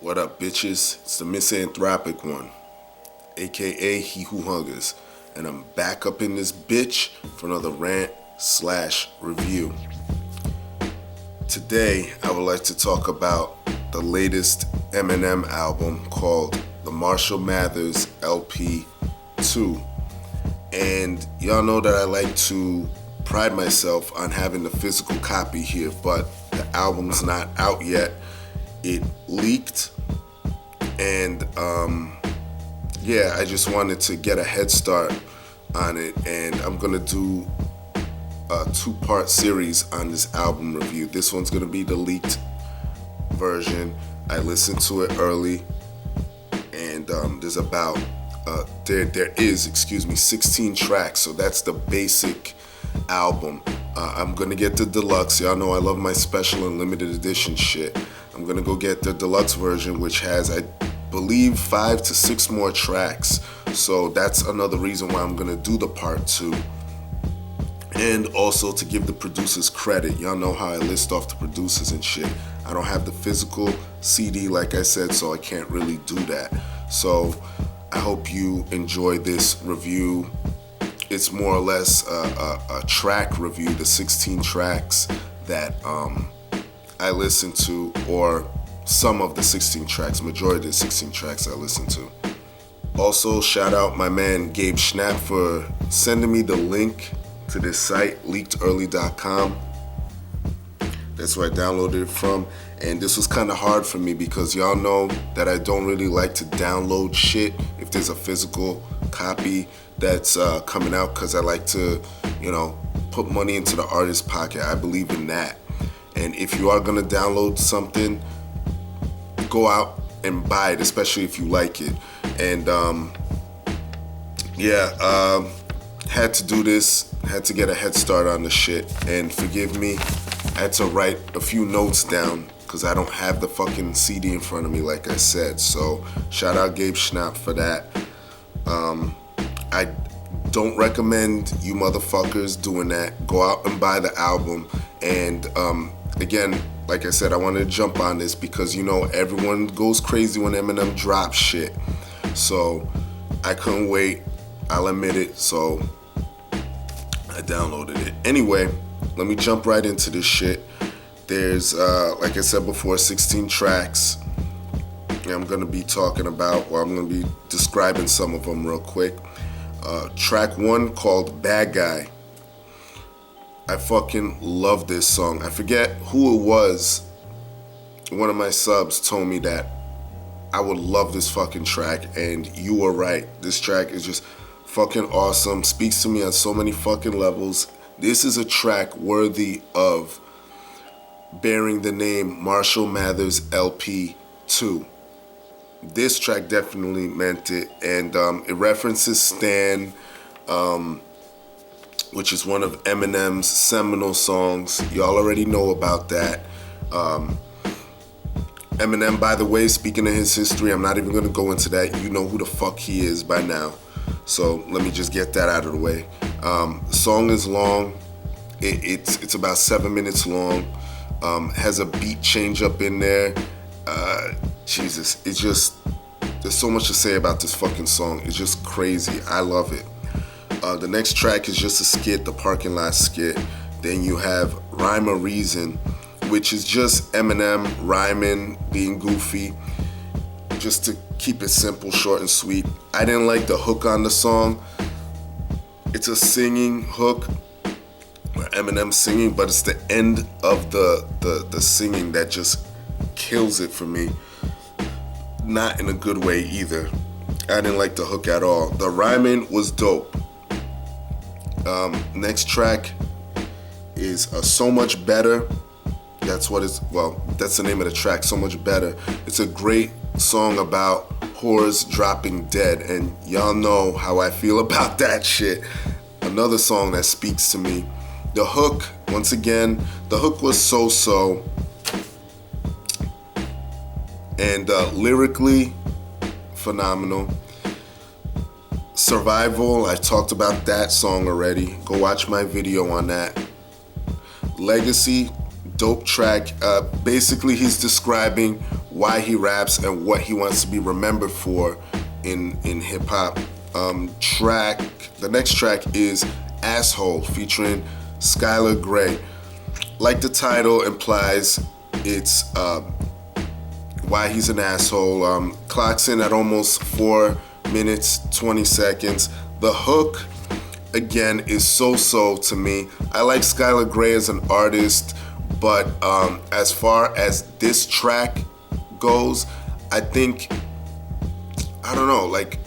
What up, bitches? It's the misanthropic one, aka He Who Hungers, and I'm back up in this bitch for another rant/review. Today, I would like to talk about the latest Eminem album called the Marshall Mathers LP 2. And y'all know that I like to pride myself on having the physical copy here, but the album's not out yet. It leaked, and I just wanted to get a head start on it, and I'm gonna do a two-part series on this album review. This one's gonna be the leaked version. I listened to it early, and there is 16 tracks, so that's the basic album. I'm gonna get the deluxe. Y'all know I love my special and limited edition shit. I'm gonna go get the deluxe version, which has, I believe, 5 to 6 more tracks. So that's another reason why I'm gonna do the part 2. And also to give the producers credit. Y'all know how I list off the producers and shit. I don't have the physical CD, like I said, so I can't really do that. So I hope you enjoy this review. It's more or less a track review, the 16 tracks that I listened to, or some of the 16 tracks, majority of the 16 tracks I listened to. Also, shout out my man Gabe Schnapp for sending me the link to this site, leakedearly.com. That's where I downloaded it from. And this was kind of hard for me because y'all know that I don't really like to download shit if there's a physical copy that's coming out, because I like to, put money into the artist's pocket. I believe in that. And if you are gonna download something, go out and buy it, especially if you like it. And had to do this, had to get a head start on the shit. And forgive me, I had to write a few notes down because I don't have the fucking CD in front of me, like I said. So shout out Gabe Schnapp for that. I don't recommend you motherfuckers doing that. Go out and buy the album. And again, like I said, I wanted to jump on this because everyone goes crazy when Eminem drops shit. So I couldn't wait, I'll admit it, so I downloaded it. Anyway, let me jump right into this shit. There's, like I said before, 16 tracks. I'm gonna be talking about, I'm gonna be describing some of them real quick. Track 1 called Bad Guy. I fucking love this song. I forget who it was. One of my subs told me that I would love this fucking track, and you were right. This track is just fucking awesome. Speaks to me on so many fucking levels. This is a track worthy of bearing the name Marshall Mathers LP 2. This track definitely meant it, and it references Stan, which is one of Eminem's seminal songs. Y'all already know about that. Eminem, by the way, speaking of his history, I'm not even gonna go into that. You know who the fuck he is by now. So let me just get that out of the way. The song is long. It's about 7 minutes long. Has a beat change up in there. Jesus, it's just, there's so much to say about this fucking song. It's just crazy. I love it. The next track is just a skit, the parking lot skit. Then you have Rhyme or Reason, which is just Eminem rhyming, being goofy, just to keep it simple, short and sweet. I didn't like the hook on the song. It's a singing hook, Eminem singing, but it's the end of the singing that just kills it for me. Not in a good way either. I didn't like the hook at all. The rhyming was dope. Next track is So Much Better. That's the name of the track, So Much Better. It's a great song about whores dropping dead, and y'all know how I feel about that shit. Another song that speaks to me. The hook, once again, the hook was so-so. And lyrically, phenomenal. Survival, I talked about that song already. Go watch my video on that. Legacy, dope track. Basically, he's describing why he raps and what he wants to be remembered for in hip hop. The next track is Asshole featuring Skylar Grey. Like the title implies, it's why he's an asshole. Clocks in at almost 4 minutes 20 seconds. The hook, again, is so-so to me. I like Skylar Grey as an artist, but as far as this track goes, I think, I don't know, like,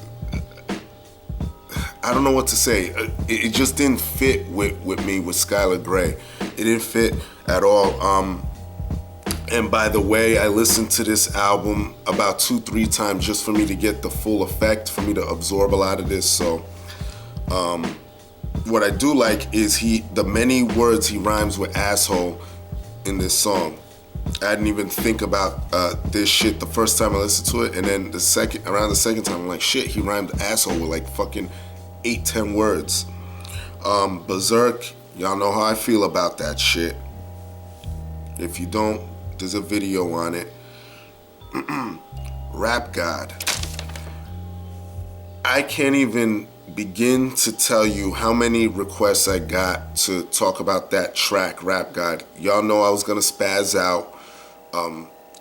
I don't know what to say. It just didn't fit with me with Skylar Grey. It didn't fit at all. And by the way, I listened to this album about 2-3 times just for me to get the full effect, for me to absorb a lot of this. So what I do like is the many words he rhymes with asshole in this song. I didn't even think about this shit the first time I listened to it, and then around the second time, I'm like, shit, he rhymed asshole with like fucking 8-10 words. Berserk, y'all know how I feel about that shit. If you don't, there's a video on it. Rap God. I can't even begin to tell you how many requests I got to talk about that track, Rap God. Y'all know I was gonna spaz out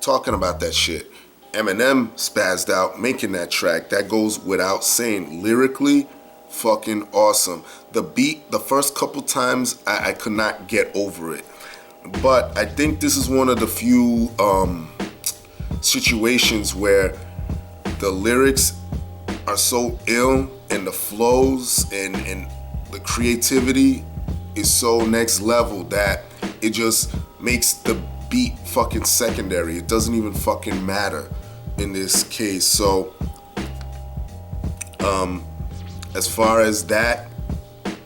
talking about that shit. Eminem spazzed out making that track. That goes without saying. Lyrically, fucking awesome. The beat, the first couple times, I could not get over it. But I think this is one of the few situations where the lyrics are so ill and the flows and the creativity is so next level that it just makes the beat fucking secondary. It doesn't even fucking matter in this case. So as far as that,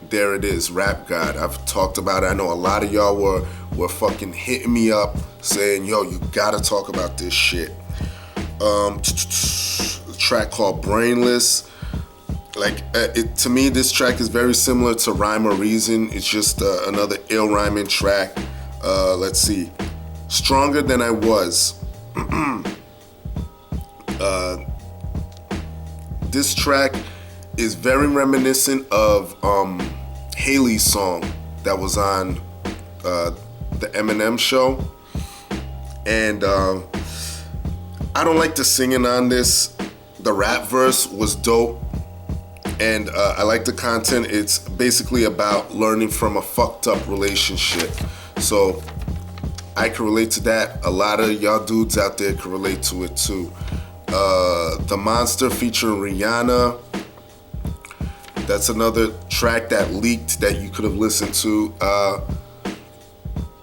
there it is, Rap God. I've talked about it. I know a lot of y'all were fucking hitting me up saying, yo, you gotta talk about this shit. A track called Brainless. Like, to me, this track is very similar to Rhyme or Reason. It's just another ill rhyming track. Let's see. Stronger Than I Was. This track is very reminiscent of Haley's song that was on the Eminem show. And I don't like the singing on this. The rap verse was dope. And I like the content. It's basically about learning from a fucked up relationship. So I can relate to that. A lot of y'all dudes out there can relate to it too. The Monster featuring Rihanna. That's another track that leaked that you could have listened to.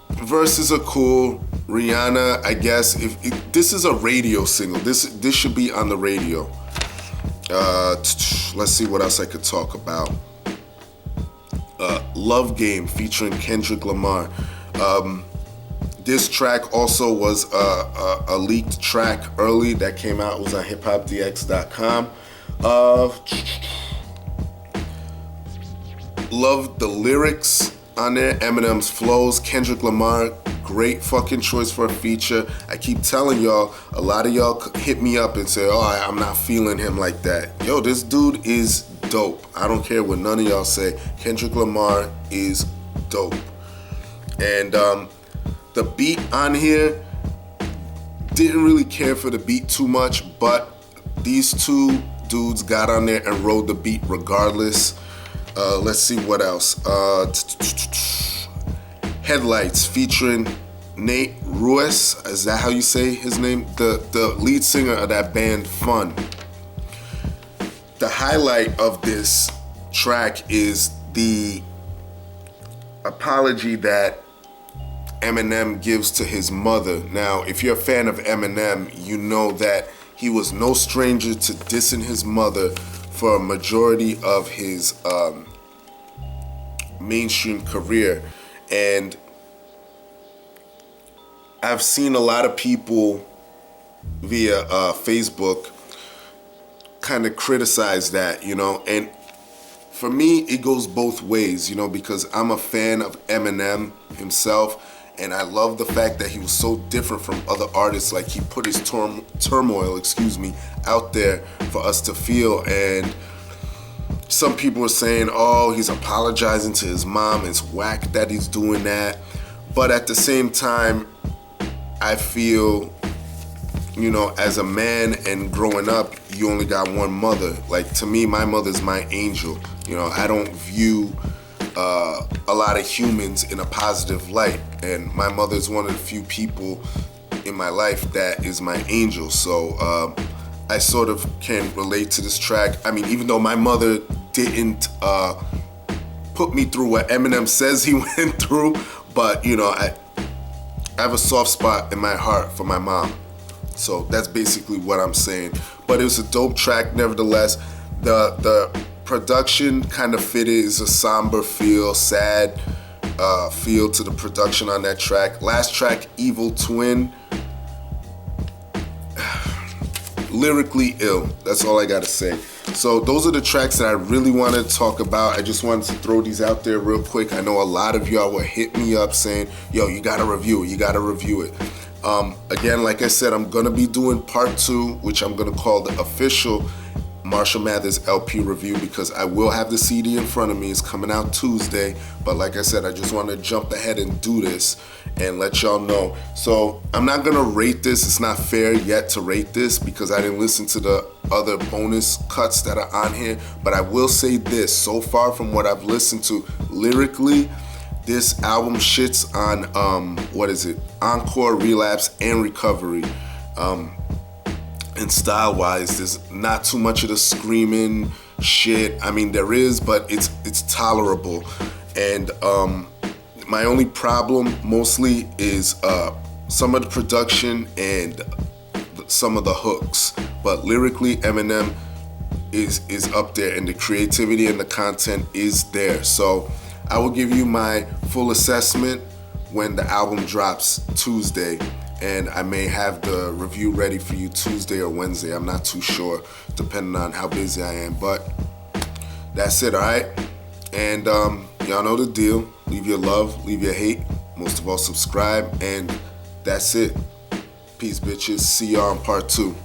Verses are cool. Rihanna, I guess, this is a radio single. This should be on the radio. Let's see what else I could talk about. Love Game featuring Kendrick Lamar. This track also was a leaked track early that came out. It was on hiphopdx.com. Love the lyrics on there. Eminem's flows. Kendrick Lamar, great fucking choice for a feature. I keep telling y'all, a lot of y'all hit me up and say, oh, I'm not feeling him like that. Yo, this dude is dope. I don't care what none of y'all say. Kendrick Lamar is dope. And the beat on here, didn't really care for the beat too much, but these two dudes got on there and rode the beat regardless. Let's see what else. Headlights featuring Nate Ruess. Is that how you say his name? The lead singer of that band Fun. The highlight of this track is the apology that Eminem gives to his mother. Now, if you're a fan of Eminem, you know that he was no stranger to dissing his mother for a majority of his mainstream career. And I've seen a lot of people via Facebook kind of criticize that, you know, and for me, it goes both ways, you know, because I'm a fan of Eminem himself, And I love the fact that he was so different from other artists. Like, he put his turmoil, out there for us to feel. And some people are saying, oh, he's apologizing to his mom. It's whack that he's doing that. But at the same time, I feel, you know, as a man and growing up, you only got one mother. Like, to me, my mother's my angel. You know, I don't view a lot of humans in a positive light. And my mother's one of the few people in my life that is my angel. So I sort of can relate to this track. I mean, even though my mother didn't put me through what Eminem says he went through, but, you know, I have a soft spot in my heart for my mom. So that's basically what I'm saying. But it was a dope track nevertheless. The production kind of fitted. Is a somber feel, sad feel to the production on that track. Last track, Evil Twin, lyrically ill. That's all I gotta say. So those are the tracks that I really wanted to talk about. I just wanted to throw these out there real quick. I know a lot of y'all will hit me up saying, yo, you gotta review it, you gotta review it. Again, like I said, I'm gonna be doing part 2, which I'm gonna call the official Marshall Mathers LP review, because I will have the CD in front of me. It's coming out Tuesday, but like I said, I just want to jump ahead and do this and let y'all know. So I'm not gonna rate this. It's not fair yet to rate this because I didn't listen to the other bonus cuts that are on here, but I will say this: so far from what I've listened to lyrically, this album shits on Encore, Relapse, and Recovery. And style-wise, there's not too much of the screaming shit. I mean, there is, but it's tolerable. And my only problem mostly is some of the production and some of the hooks. But lyrically, Eminem is up there, and the creativity and the content is there. So I will give you my full assessment when the album drops Tuesday. And I may have the review ready for you Tuesday or Wednesday. I'm not too sure, depending on how busy I am. But that's it, all right? And y'all know the deal. Leave your love, leave your hate. Most of all, subscribe. And that's it. Peace, bitches. See y'all on part 2.